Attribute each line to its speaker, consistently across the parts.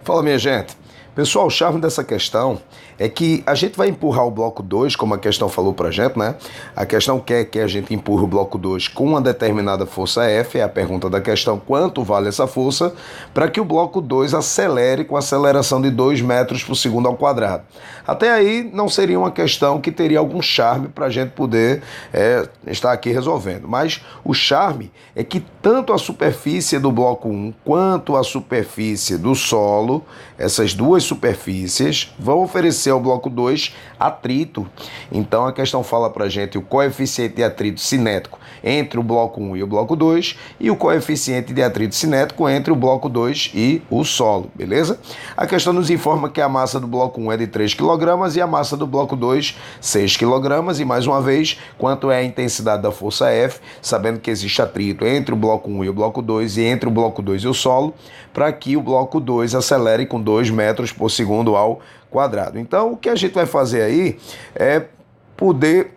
Speaker 1: Fala, minha gente. Pessoal, o charme dessa questão é que a gente vai empurrar o bloco 2, como a questão falou pra gente, né? A questão quer que a gente empurre o bloco 2 com uma determinada força F, é a pergunta da questão, quanto vale essa força, para que o bloco 2 acelere com aceleração de 2 metros por segundo ao quadrado. Até aí não seria uma questão que teria algum charme para a gente poder estar aqui resolvendo. Mas o charme é que tanto a superfície do bloco 1 quanto a superfície do solo, essas duas superfícies, vão oferecer ao bloco 2 atrito. Então a questão fala para a gente o coeficiente de atrito cinético entre o bloco 1 e o bloco 2 e o coeficiente de atrito cinético entre o bloco 2 e o solo, beleza? A questão nos informa que a massa do bloco 1 é de 3 kg e a massa do bloco 2, 6 kg. E mais uma vez, quanto é a intensidade da força F, sabendo que existe atrito entre o bloco 1 e o bloco 2 e entre o bloco 2 e o solo, para que o bloco 2 acelere com 2 metros por segundo ao quadrado. Então, o que a gente vai fazer aí é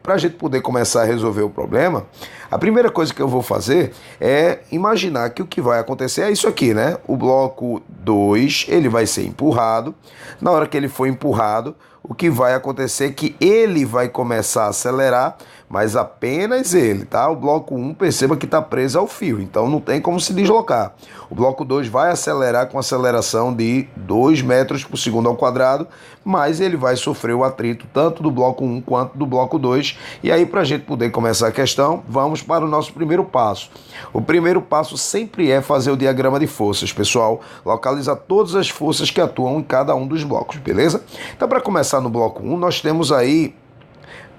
Speaker 1: para a gente poder começar a resolver o problema, a primeira coisa que eu vou fazer é imaginar que o que vai acontecer é isso aqui, né? O bloco 2, ele vai ser empurrado. Na hora que ele for empurrado, o que vai acontecer é que ele vai começar a acelerar, mas apenas ele, tá? O bloco 1, perceba que está preso ao fio, então não tem como se deslocar. O bloco 2 vai acelerar com aceleração de 2 metros por segundo ao quadrado, mas ele vai sofrer o atrito tanto do bloco 1 quanto do bloco 2. E aí, para a gente poder começar a questão, vamos para o nosso primeiro passo. O primeiro passo sempre é fazer o diagrama de forças, pessoal. Localiza todas as forças que atuam em cada um dos blocos, beleza? Então, para começar no bloco 1, nós temos aí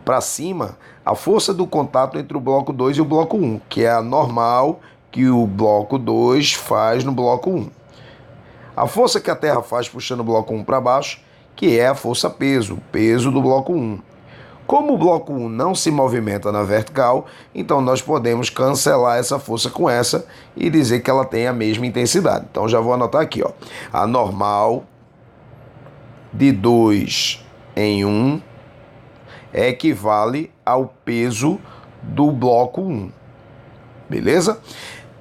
Speaker 1: para cima a força do contato entre o bloco 2 e o bloco 1, que é a normal que o bloco 2 faz no bloco 1. A força que a Terra faz puxando o bloco 1 para baixo, que é a força peso, peso do bloco 1. Como o bloco 1 não se movimenta na vertical, então nós podemos cancelar essa força com essa e dizer que ela tem a mesma intensidade. Então já vou anotar aqui, ó. A normal de 2 em 1 equivale ao peso do bloco 1. Beleza?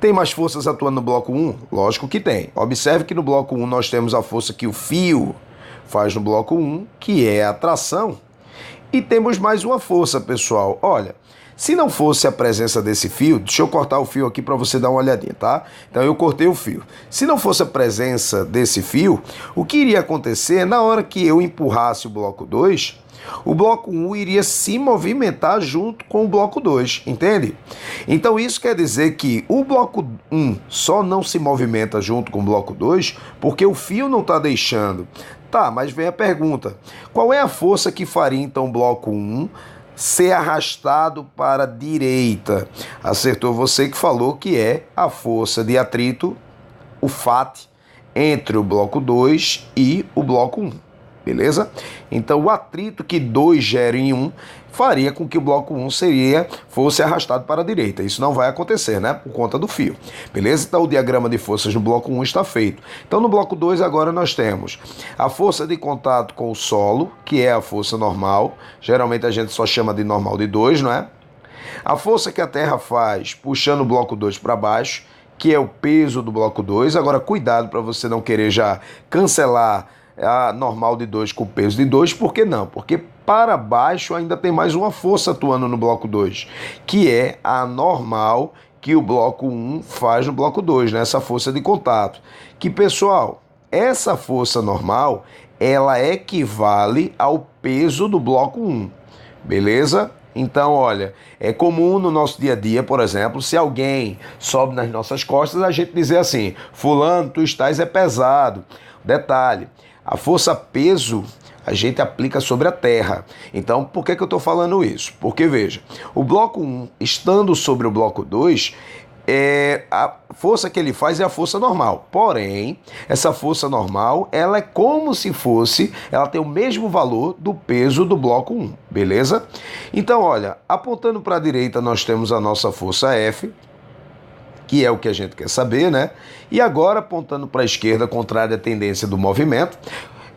Speaker 1: Tem mais forças atuando no bloco 1? Lógico que tem. Observe que no bloco 1 nós temos a força que o fio faz no bloco 1, que é a tração. E temos mais uma força, pessoal. Olha, se não fosse a presença desse fio, deixa eu cortar o fio aqui para você dar uma olhadinha, tá? Então eu cortei o fio. Se não fosse a presença desse fio, o que iria acontecer na hora que eu empurrasse o bloco 2, o bloco 1 iria se movimentar junto com o bloco 2, entende? Então isso quer dizer que o bloco 1 só não se movimenta junto com o bloco 2 porque o fio não está deixando. Tá, mas vem a pergunta. Qual é a força que faria então o bloco 1 ser arrastado para a direita? Acertou você que falou que é a força de atrito, o FAT, entre o bloco 2 e o bloco 1. Beleza? Então o atrito que 2 gera em 1 faria com que o bloco 1 fosse arrastado para a direita. Isso não vai acontecer, né? Por conta do fio. Beleza? Então o diagrama de forças no bloco 1 está feito. Então no bloco 2 agora nós temos a força de contato com o solo, que é a força normal. Geralmente a gente só chama de normal de 2, não é? A força que a Terra faz puxando o bloco 2 para baixo, que é o peso do bloco 2. Agora cuidado para você não querer já cancelar a normal de 2 com o peso de 2, por que não? Porque para baixo ainda tem mais uma força atuando no bloco 2, que é a normal que o bloco 1 faz no bloco 2, né? Essa força de contato. Que, pessoal, essa força normal, ela equivale ao peso do bloco 1, beleza? Então, olha, é comum no nosso dia a dia, por exemplo, se alguém sobe nas nossas costas, a gente dizer assim: fulano, tu estás pesado. Detalhe, a força peso a gente aplica sobre a Terra. Então, por que eu estou falando isso? Porque, veja, o bloco 1, estando sobre o bloco 2, a força que ele faz é a força normal. Porém, essa força normal, ela é como se fosse, ela tem o mesmo valor do peso do bloco 1, beleza? Então, olha, apontando para a direita, nós temos a nossa força F, que é o que a gente quer saber, né? E agora, apontando para a esquerda, contrária à tendência do movimento,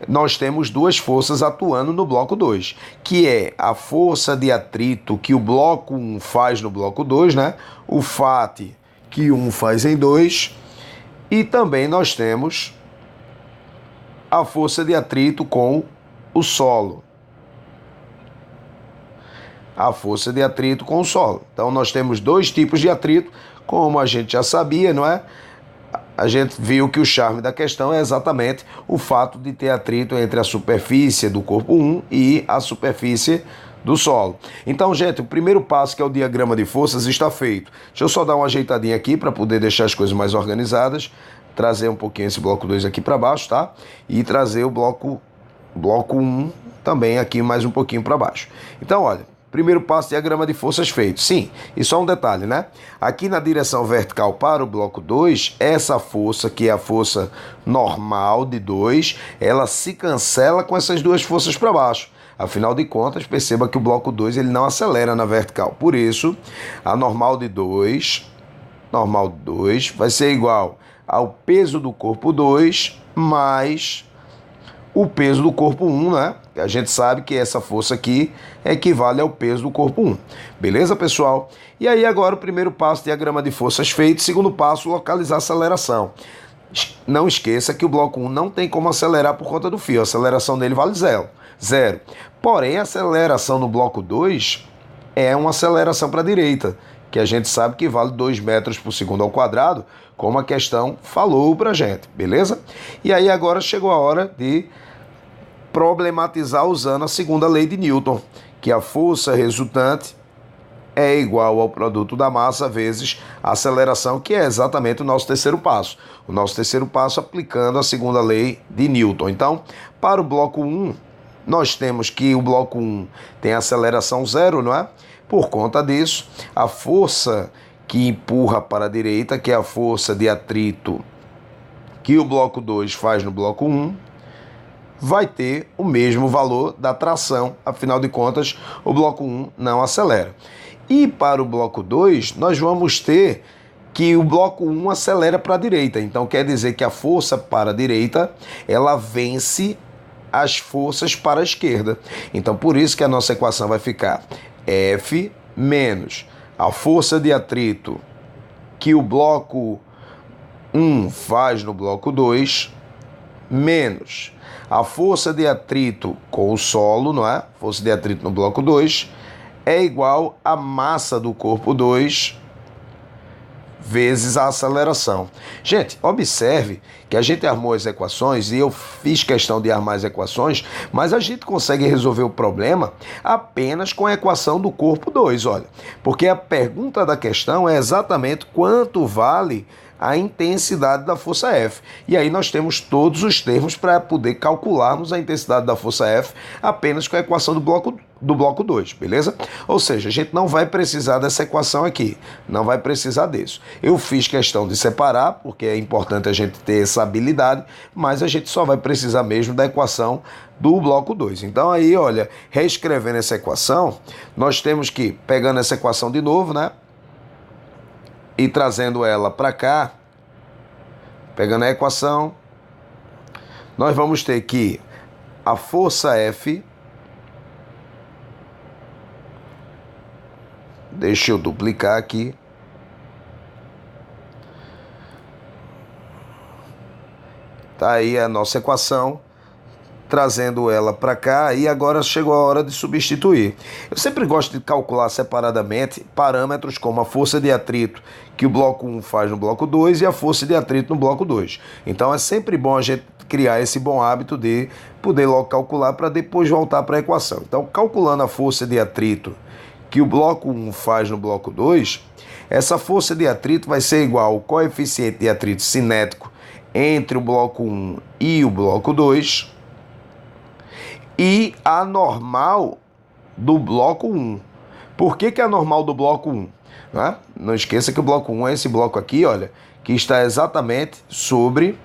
Speaker 1: nós temos duas forças atuando no bloco 2, que é a força de atrito que o bloco 1 faz no bloco 2, né? O FAT que 1 faz em 2, e também nós temos a força de atrito com o solo. A força de atrito com o solo. Então, nós temos dois tipos de atrito, como a gente já sabia, não é? A gente viu que o charme da questão é exatamente o fato de ter atrito entre a superfície do corpo 1 e a superfície do solo. Então, gente, o primeiro passo, que é o diagrama de forças, está feito. Deixa eu só dar uma ajeitadinha aqui para poder deixar as coisas mais organizadas, trazer um pouquinho esse bloco 2 aqui para baixo, tá? E trazer o bloco 1 também aqui mais um pouquinho para baixo. Então, olha, primeiro passo, diagrama de forças feito. Sim, e só um detalhe, né? Aqui na direção vertical para o bloco 2, essa força, que é a força normal de 2, ela se cancela com essas duas forças para baixo. Afinal de contas, perceba que o bloco 2 ele não acelera na vertical. Por isso, a normal de 2 vai ser igual ao peso do corpo 2 mais o peso do corpo 1, né? A gente sabe que essa força aqui equivale ao peso do corpo 1. Beleza, pessoal? E aí agora o primeiro passo, diagrama de forças feito. Segundo passo, localizar a aceleração. Não esqueça que o bloco 1 não tem como acelerar por conta do fio. A aceleração dele vale zero. Porém, a aceleração no bloco 2 é uma aceleração para a direita, que a gente sabe que vale 2 metros por segundo ao quadrado, como a questão falou para a gente, beleza? E aí agora chegou a hora de problematizar usando a segunda lei de Newton, que a força resultante é igual ao produto da massa vezes a aceleração, que é exatamente o nosso terceiro passo. O nosso terceiro passo aplicando a segunda lei de Newton. Então, para o bloco 1, nós temos que o bloco 1 tem aceleração zero, não é? Por conta disso, a força que empurra para a direita, que é a força de atrito que o bloco 2 faz no bloco 1, vai ter o mesmo valor da tração. Afinal de contas, o bloco 1 não acelera. E para o bloco 2, nós vamos ter que o bloco 1 acelera para a direita. Então, quer dizer que a força para a direita, ela vence as forças para a esquerda. Então, por isso que a nossa equação vai ficar F menos a força de atrito que o bloco 1 faz no bloco 2, menos a força de atrito com o solo, não é? Força de atrito no bloco 2 é igual à massa do corpo 2 vezes a aceleração. Gente, observe que a gente armou as equações e eu fiz questão de armar as equações, mas a gente consegue resolver o problema apenas com a equação do corpo 2, olha. Porque a pergunta da questão é exatamente quanto vale a intensidade da força F. E aí nós temos todos os termos para poder calcularmos a intensidade da força F apenas com a equação do bloco 2, beleza? Ou seja, a gente não vai precisar dessa equação aqui, não vai precisar disso. Eu fiz questão de separar, porque é importante a gente ter essa habilidade, mas a gente só vai precisar mesmo da equação do bloco 2. Então aí, olha, reescrevendo essa equação, nós temos que, pegando essa equação de novo, né? E trazendo ela para cá, pegando a equação, nós vamos ter que a força F, deixa eu duplicar aqui, tá aí a nossa equação, trazendo ela para cá, e agora chegou a hora de substituir. Eu sempre gosto de calcular separadamente parâmetros como a força de atrito que o bloco 1 faz no bloco 2 e a força de atrito no bloco 2. Então é sempre bom a gente criar esse bom hábito de poder logo calcular para depois voltar para a equação. Então, calculando a força de atrito que o bloco 1 faz no bloco 2, essa força de atrito vai ser igual ao coeficiente de atrito cinético entre o bloco 1 e o bloco 2, e a normal do bloco 1. Por que a normal do bloco 1? Não esqueça que o bloco 1 é esse bloco aqui, olha, que está exatamente sobre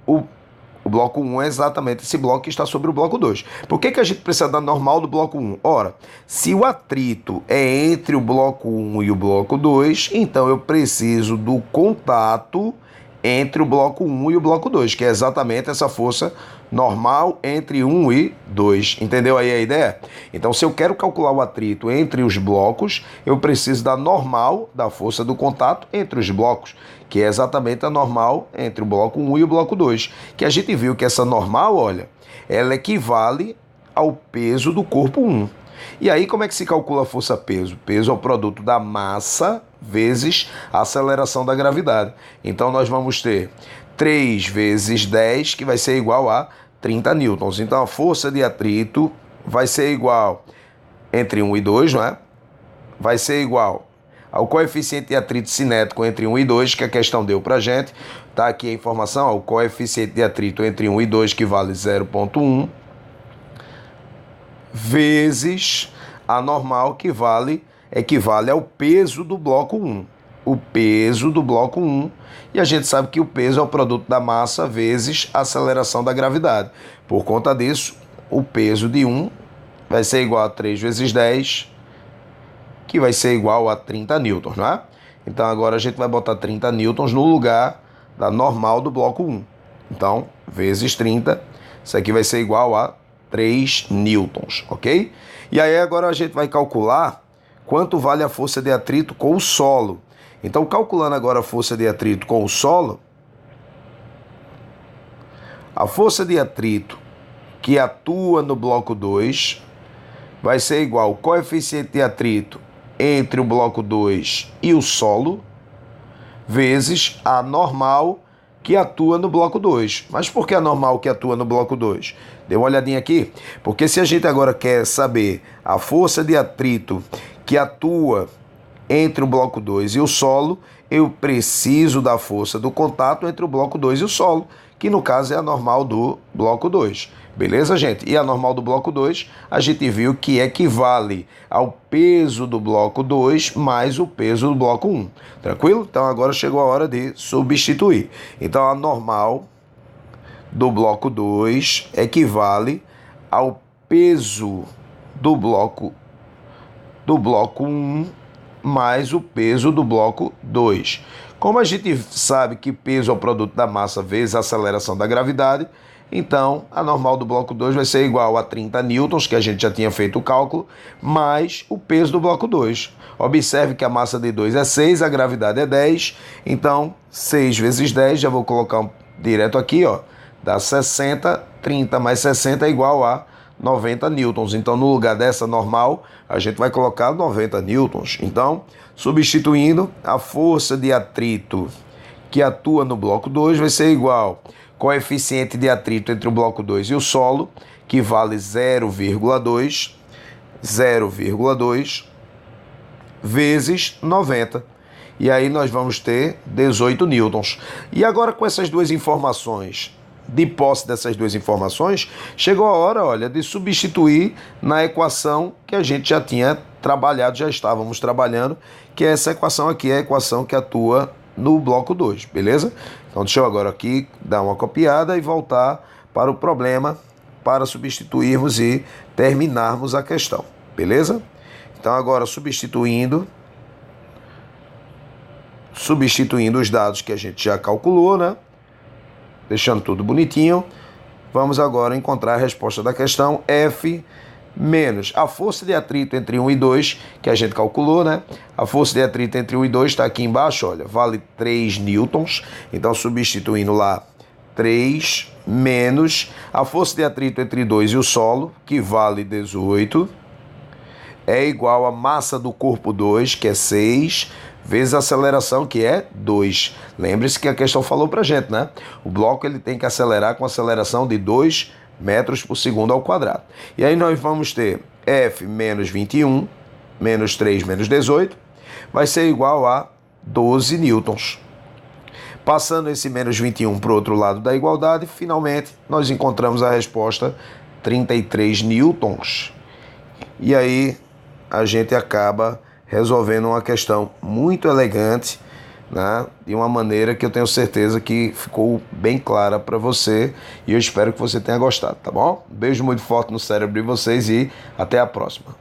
Speaker 1: o bloco 1 é exatamente esse bloco que está sobre o bloco 2. Por que a gente precisa da normal do bloco 1? Ora, se o atrito é entre o bloco 1 e o bloco 2, então eu preciso do contato entre o bloco 1 e o bloco 2, que é exatamente essa força normal entre 1 e 2. Entendeu aí a ideia? Então, se eu quero calcular o atrito entre os blocos, eu preciso da normal da força do contato entre os blocos, que é exatamente a normal entre o bloco 1 e o bloco 2. Que a gente viu que essa normal, olha, ela equivale ao peso do corpo 1. E aí, como é que se calcula a força-peso? Peso é o produto da massa vezes a aceleração da gravidade. Então, nós vamos ter 3 vezes 10, que vai ser igual a 30 newtons. Então, a força de atrito vai ser igual entre 1 e 2, não é? Vai ser igual ao coeficiente de atrito cinético entre 1 e 2, que a questão deu pra gente. Tá aqui a informação, ó, o coeficiente de atrito entre 1 e 2, que vale 0,1, vezes a normal, que equivale ao peso do bloco 1. O peso do bloco 1, e a gente sabe que o peso é o produto da massa vezes a aceleração da gravidade. Por conta disso, o peso de 1 vai ser igual a 3 vezes 10, que vai ser igual a 30 newtons, não é? Então agora a gente vai botar 30 newtons no lugar da normal do bloco 1. Então, vezes 30, isso aqui vai ser igual a 3 newtons, ok? E aí agora a gente vai calcular quanto vale a força de atrito com o solo. Então, calculando agora a força de atrito com o solo, a força de atrito que atua no bloco 2 vai ser igual ao coeficiente de atrito entre o bloco 2 e o solo, vezes a normal que atua no bloco 2. Mas por que a normal que atua no bloco 2? Dê uma olhadinha aqui. Porque se a gente agora quer saber a força de atrito que atua entre o bloco 2 e o solo, eu preciso da força do contato entre o bloco 2 e o solo, que no caso é a normal do bloco 2. Beleza, gente? E a normal do bloco 2, a gente viu que equivale ao peso do bloco 2 mais o peso do bloco 1. Tranquilo? Então agora chegou a hora de substituir. Então a normal do bloco 2 equivale ao peso do bloco 1 mais o peso do bloco 2. Como a gente sabe que peso é o produto da massa vezes a aceleração da gravidade, então a normal do bloco 2 vai ser igual a 30 newtons, que a gente já tinha feito o cálculo, mais o peso do bloco 2. Observe que a massa de 2 é 6, a gravidade é 10, então 6 vezes 10, já vou colocar direto aqui, ó, dá 60, 30 mais 60 é igual a 90 newtons. Então, no lugar dessa normal, a gente vai colocar 90 newtons. Então, substituindo, a força de atrito que atua no bloco 2 vai ser igual ao coeficiente de atrito entre o bloco 2 e o solo, que vale 0,2, vezes 90. E aí nós vamos ter 18 newtons. E agora, com essas duas informações, de posse dessas duas informações, chegou a hora, olha, de substituir na equação que a gente já tinha trabalhado, já estávamos trabalhando, que é essa equação aqui, a equação que atua no bloco 2, beleza? Então deixa eu agora aqui dar uma copiada e voltar para o problema para substituirmos e terminarmos a questão, beleza? Então agora substituindo os dados que a gente já calculou, né? Deixando tudo bonitinho, vamos agora encontrar a resposta da questão. F menos a força de atrito entre 1 e 2, que a gente calculou, né? A força de atrito entre 1 e 2 está aqui embaixo, olha, vale 3 newtons. Então, substituindo lá, 3 menos a força de atrito entre 2 e o solo, que vale 18, é igual a massa do corpo 2, que é 6, vezes a aceleração, que é 2. Lembre-se que a questão falou pra gente, né? O bloco ele tem que acelerar com aceleração de 2 metros por segundo ao quadrado. E aí nós vamos ter F menos 21, menos 3 menos 18, vai ser igual a 12 newtons. Passando esse menos 21 para o outro lado da igualdade, finalmente nós encontramos a resposta 33 newtons. E aí a gente acaba resolvendo uma questão muito elegante, né? De uma maneira que eu tenho certeza que ficou bem clara para você, e eu espero que você tenha gostado, tá bom? Um beijo muito forte no cérebro de vocês e até a próxima.